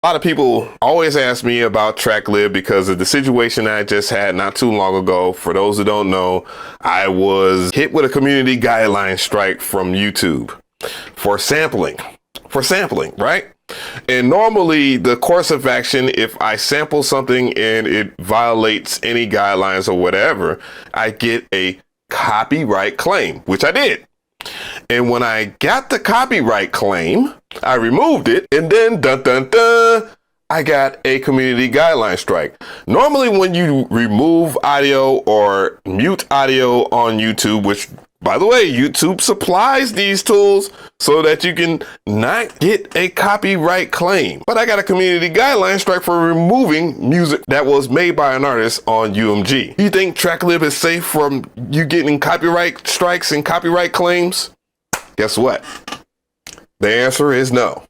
A lot of people always ask me about Tracklib because of the situation I just had not too long ago. For those who don't know, I was hit with a community guideline strike from YouTube for sampling, right? And normally the course of action, if I sample something and it violates any guidelines or whatever, I get a copyright claim, which I did. And when I got the copyright claim, I removed it, and then I got a community guideline strike. Normally when you remove audio or mute audio on YouTube, which by the way, YouTube supplies these tools so that you can not get a copyright claim. But I got a community guideline strike for removing music that was made by an artist on UMG. You think Tracklib is safe from you getting copyright strikes and copyright claims? Guess what? The answer is no.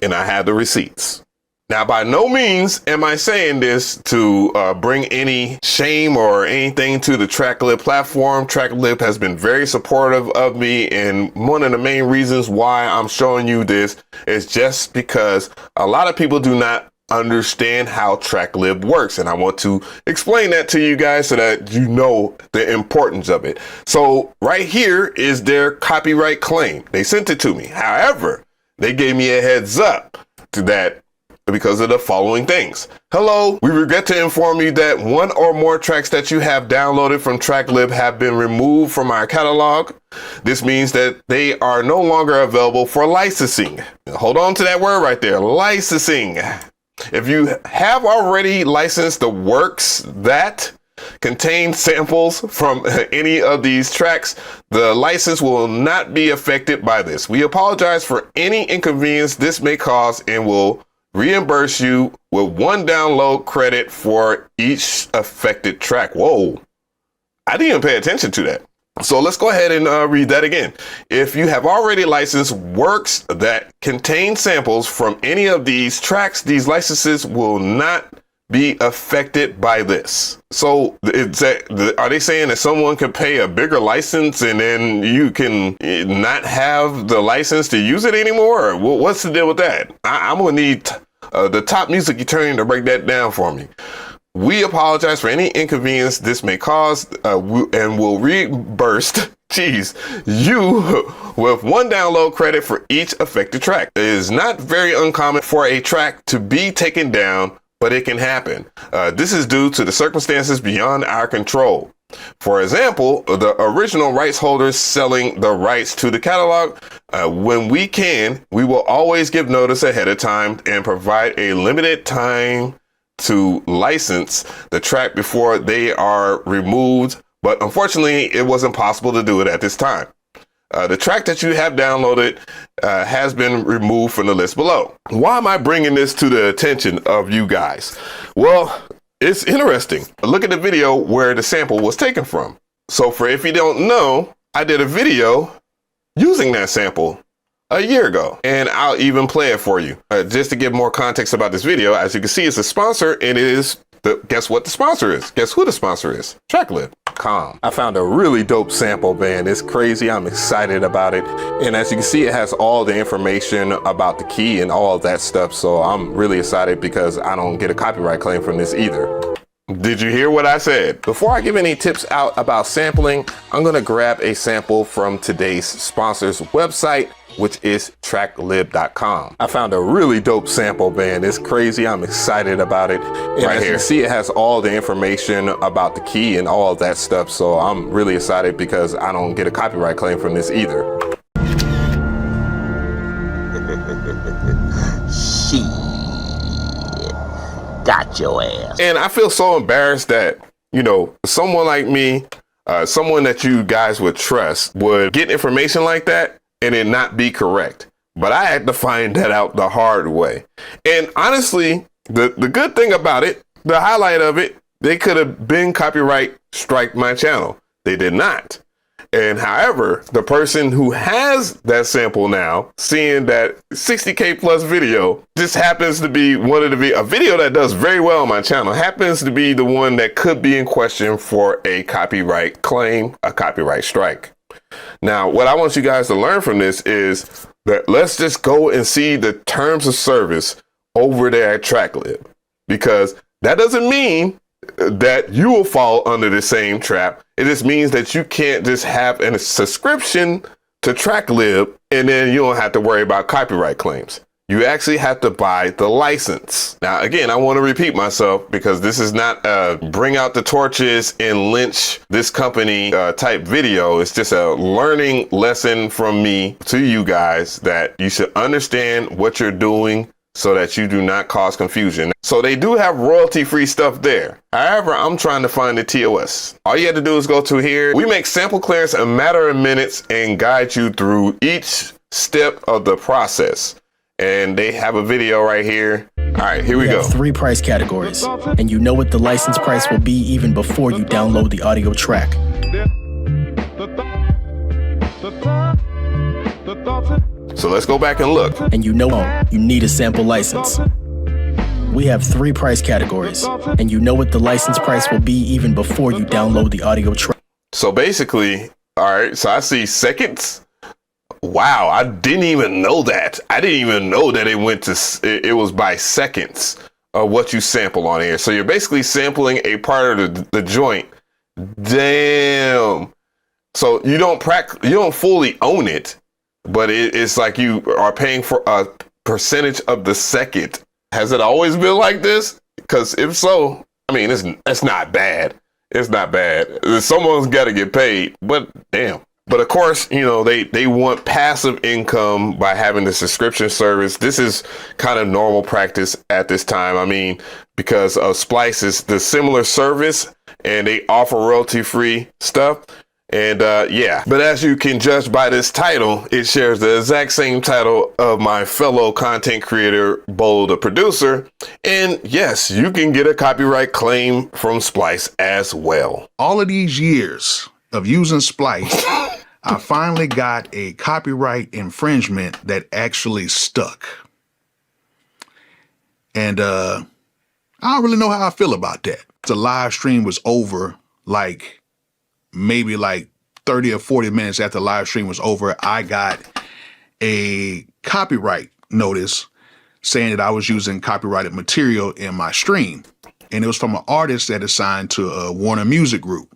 And I have the receipts. Now, by no means am I saying this to bring any shame or anything to the Tracklib platform. Tracklib has been very supportive of me, and one of the main reasons why I'm showing you this is just because a lot of people do not understand how Tracklib works, and I want to explain that to you guys so that you know the importance of it. So right here is their copyright claim. They sent it to me. However, they gave me a heads up to that because of the following things. Hello, we regret to inform you that one or more tracks that you have downloaded from Tracklib have been removed from our catalog. This means that they are no longer available for licensing. Hold on to that word right there, licensing. If you have already licensed the works that contain samples from any of these tracks, the license will not be affected by this. We apologize for any inconvenience this may cause and will reimburse you with one download credit for each affected track. Whoa, I didn't even pay attention to that. So let's go ahead and read that again. If you have already licensed works that contain samples from any of these tracks, these licenses will not be affected by this. So are they saying that someone can pay a bigger license and then you can not have the license to use it anymore? Or what's the deal with that? I'm gonna need the top music attorney to break that down for me. We apologize for any inconvenience this may cause and will reimburse you with one download credit for each affected track. It is not very uncommon for a track to be taken down, but it can happen. This is due to the circumstances beyond our control. For example, the original rights holders selling the rights to the catalog. When we can, we will always give notice ahead of time and provide a limited time to license the track before they are removed. But unfortunately, it wasn't possible to do it at this time. The track that you have downloaded has been removed from the list below. Why am I bringing this to the attention of you guys? Well, it's interesting. Look at the video where the sample was taken from. So if you don't know, I did a video using that sample a year ago, and I'll even play it for you. Just to give more context about this video, as you can see, it's a sponsor, and it is guess what the sponsor is? Guess who the sponsor is? Tracklib.com. I found a really dope sample, man. It's crazy. I'm excited about it. And as you can see, it has all the information about the key and all of that stuff. So I'm really excited because I don't get a copyright claim from this either. Did you hear what I said? Before I give any tips out about sampling, I'm going to grab a sample from today's sponsor's website, which is Tracklib.com. I found a really dope sample, man. It's crazy. I'm excited about it. And as you can see, it has all the information about the key and all of that stuff. So I'm really excited because I don't get a copyright claim from this either. Shit. Got your ass. And I feel so embarrassed that, you know, someone like me, someone that you guys would trust would get information like that and it not be correct. But I had to find that out the hard way. And honestly, the good thing about it, the highlight of it, they could have been copyright strike my channel. They did not. And however, the person who has that sample now, seeing that 60K plus video, just happens to be a video that does very well on my channel, happens to be the one that could be in question for a copyright claim, a copyright strike. Now, what I want you guys to learn from this is that let's just go and see the terms of service over there at Tracklib, because that doesn't mean that you will fall under the same trap. It just means that you can't just have a subscription to Tracklib and then you don't have to worry about copyright claims. You actually have to buy the license. Now, again, I want to repeat myself because this is not a bring out the torches and lynch this company type video. It's just a learning lesson from me to you guys that you should understand what you're doing so that you do not cause confusion. So they do have royalty-free stuff there. However, I'm trying to find the TOS. All you have to do is go to here. We make sample clearance in a matter of minutes and guide you through each step of the process. And they have a video right here. All right, here we go. 3 price categories, and you know what the license price will be even before you download the audio track. So let's go back and look. And you know you need a sample license. We have 3 price categories, and you know what the license price will be even before you download the audio track. So basically, all right, so I see seconds. Wow, I didn't even know that. I didn't even know that it was by seconds of what you sample on here. So you're basically sampling a part of the joint. Damn. So you don't fully own it, but it's like you are paying for a percentage of the second. Has it always been like this? Because if so, I mean, it's not bad. It's not bad. Someone's got to get paid, but damn. But of course, you know, they want passive income by having the subscription service. This is kind of normal practice at this time. I mean, because Splice is the similar service and they offer royalty-free stuff. And yeah, but as you can judge by this title, it shares the exact same title of my fellow content creator, Bolo the producer. And yes, you can get a copyright claim from Splice as well. All of these years of using Splice, I finally got a copyright infringement that actually stuck. And I don't really know how I feel about that. The live stream was over maybe 30 or 40 minutes after the live stream was over. I got a copyright notice saying that I was using copyrighted material in my stream. And it was from an artist that is signed to a Warner Music Group.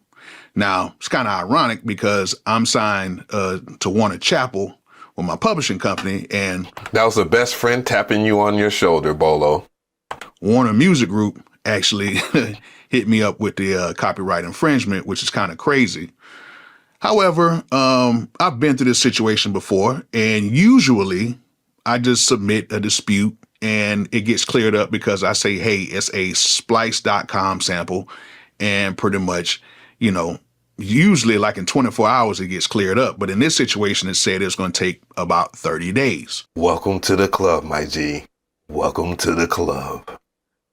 Now, it's kind of ironic because I'm signed to Warner Chappell with my publishing company, and that was the best friend tapping you on your shoulder, Bolo. Warner Music Group actually hit me up with the copyright infringement, which is kind of crazy. However, I've been through this situation before, and usually I just submit a dispute and it gets cleared up because I say, hey, it's a splice.com sample, and pretty much, you know, usually like in 24 hours, it gets cleared up. But in this situation, it said it's going to take about 30 days. Welcome to the club, my G. Welcome to the club.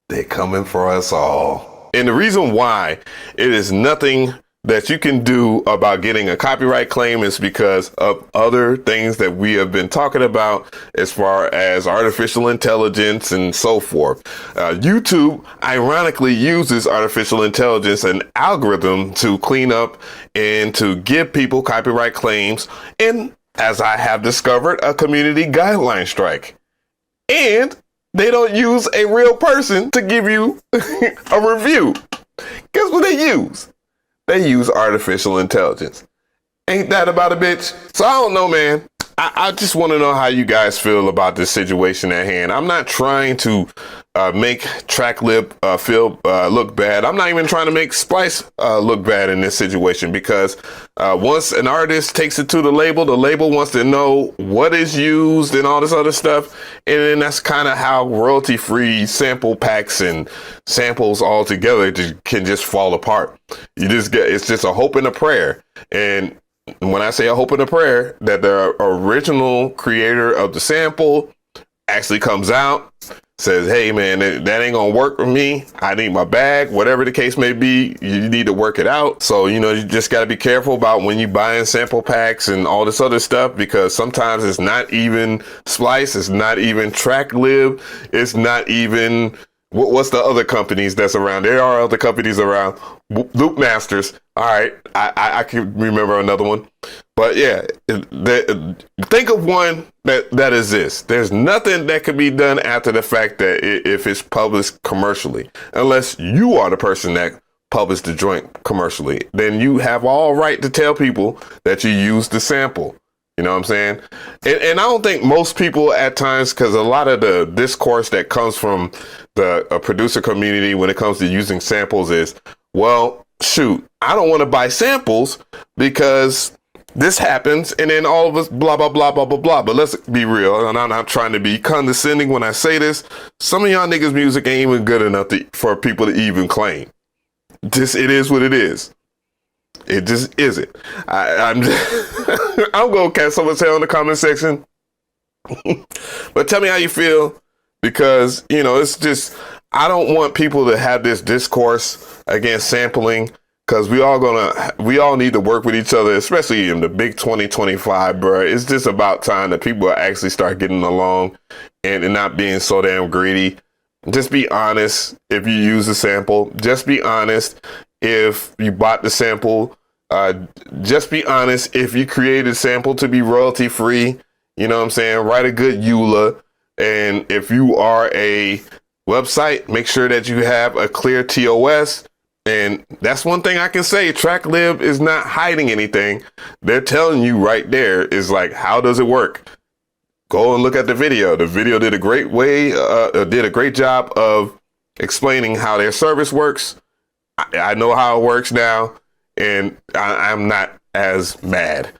They're coming for us all. And the reason why it is nothing that you can do about getting a copyright claim is because of other things that we have been talking about as far as artificial intelligence and so forth. YouTube ironically uses artificial intelligence and algorithm to clean up and to give people copyright claims. And as I have discovered, a community guideline strike. And they don't use a real person to give you a review. Guess what they use? They use artificial intelligence. Ain't that about a bitch? So I don't know, man. I just want to know how you guys feel about this situation at hand. I'm not trying to make Tracklib look bad. I'm not even trying to make Splice look bad in this situation, because once an artist takes it to the label wants to know what is used and all this other stuff. And then that's kind of how royalty-free sample packs and samples all together can just fall apart. It's just a hope and a prayer. And when I say a hope and a prayer, that the original creator of the sample actually comes out, says, hey man, that ain't gonna work for me. I need my bag, whatever the case may be, you need to work it out. So, you know, you just gotta be careful about when you buying sample packs and all this other stuff, because sometimes it's not even Splice, it's not even Tracklib, it's not even, what's the other companies that's around? There are other companies around. Loop Masters. All right. I can remember another one. But yeah, think of one that exists. There's nothing that could be done after the fact that if it's published commercially, unless you are the person that published the joint commercially, then you have all right to tell people that you used the sample. You know what I'm saying? And I don't think most people at times, because a lot of the discourse that comes from the producer community when it comes to using samples is, well, shoot, I don't want to buy samples because this happens, and then all of us blah, blah, blah, blah, blah, blah. But let's be real, and I'm not trying to be condescending when I say this. Some of y'all niggas' music ain't even good enough for people to even claim. Just, it is what it is. It just isn't. I'm I'm going to catch someone's tail in the comment section. But tell me how you feel, because, you know, it's just, I don't want people to have this discourse against sampling. Because we all need to work with each other, especially in the big 2025, bro. It's just about time that people actually start getting along and not being so damn greedy. Just be honest if you use a sample. Just be honest if you bought the sample. Just be honest if you created a sample to be royalty free. You know what I'm saying? Write a good EULA. And if you are a website, make sure that you have a clear TOS. And that's one thing I can say. Tracklib is not hiding anything. They're telling you right there is like, how does it work? Go and look at the video. The video did a great job of explaining how their service works. I know how it works now, and I'm not as mad.